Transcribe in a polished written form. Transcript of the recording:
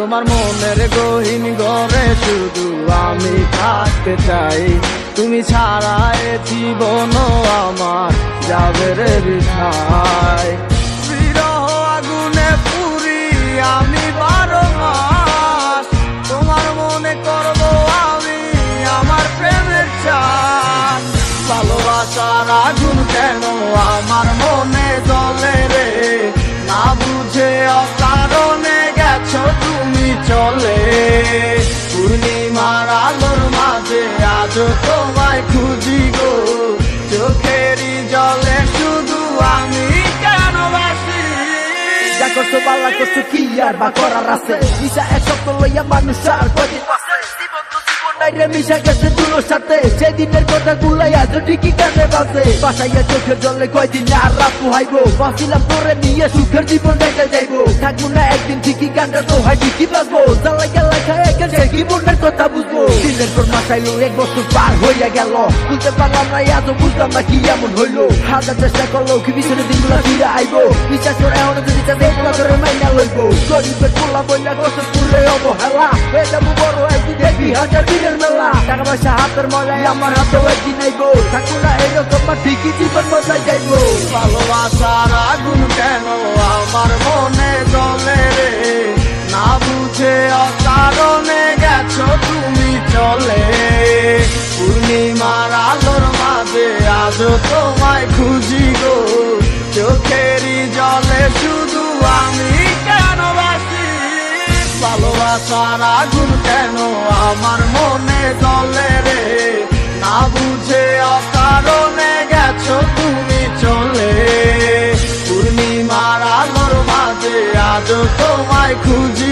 তোমার মনের গহীন ঘরে শুধু আমি থাকতে চাই, তুমি ছাড়া এ জীবন আমার যাবে রে বৃথায়। বিরহ আগুনে পুরি আমি 12 মাস, তোমার মনে করব আমি আমার প্রেমের চান। ভালোবাসার আগুন কেন আমার মনে জ্বলে রে, না বুঝে অকারণে গেছো তুমি চলে। পূর্ণিমার আলোর মাঝে আজও তোমায় খুঁজি গো, চোখেরই জলে শুধু আমি কেন বাসি। যা করছো পাল্লা করছো কি আর বা করার আছে, মিশা এক সপ্তাহ লইয়া মানুষ আর কদিন বাঁচে। জীবন তো জীবন নাই রে, মিশা গেছে দুলোর সাথে, সেদিনের কথা গুলাই আজ ঠিকই কানে বাজে। বাসাইয়া চোখের জলে কয়দিন আর রাত পোহাইবো, বাঁচিলাম তোরে নিয়ে সুখের জীবন রেখে যাইবো। থাকবো না একদিন ঠিকই গানটা তো হয় ঠিকই বাজবো, জ্বালাইয়া লেখায় গেছে কি মনের কথা বুঝবো। দিনের পর মাস আইলো 1 বছর পার হইয়া গেল, বুঝতে পারলাম না আজও বুঝলাম না কি এমন হইলো। হাজার চেষ্টা করলো কি পিছনে দিনগুলা ফিরে আইবো, বিশ্বাস করে এমন যদি চাঁদে এগুলা করে মাইনা লইবো। গরিবের পোলা বইলা কষ্ট করলে অবহেলা, হয়ে যাবো বড় একদিন দেখবি হাজার দিনের মেলা। টাকা পয়সা হাতের মজায় আমার হাতেও একদিন আইবো, থাকবো না এরকম ঠিকই জীবন বদলাই যাইবো। ভালোবাসার আগুন কেন আমার মনে জ্বলে রে, না বুঝে অকারণে গেছো তুমি চলে। পূর্ণিমার আলোর মাঝে আজও তোমায় খুঁজি গো, চোখেরই জলে শুধু আমি কেন বাসি। ভালোবাসার আগুন কেন আমার মনে জ্বলে রে, না বুঝে অকারণে গেছো তুমি চলে। পূর্ণিমার আলোর মাঝে আজও তোমায় খুঁজি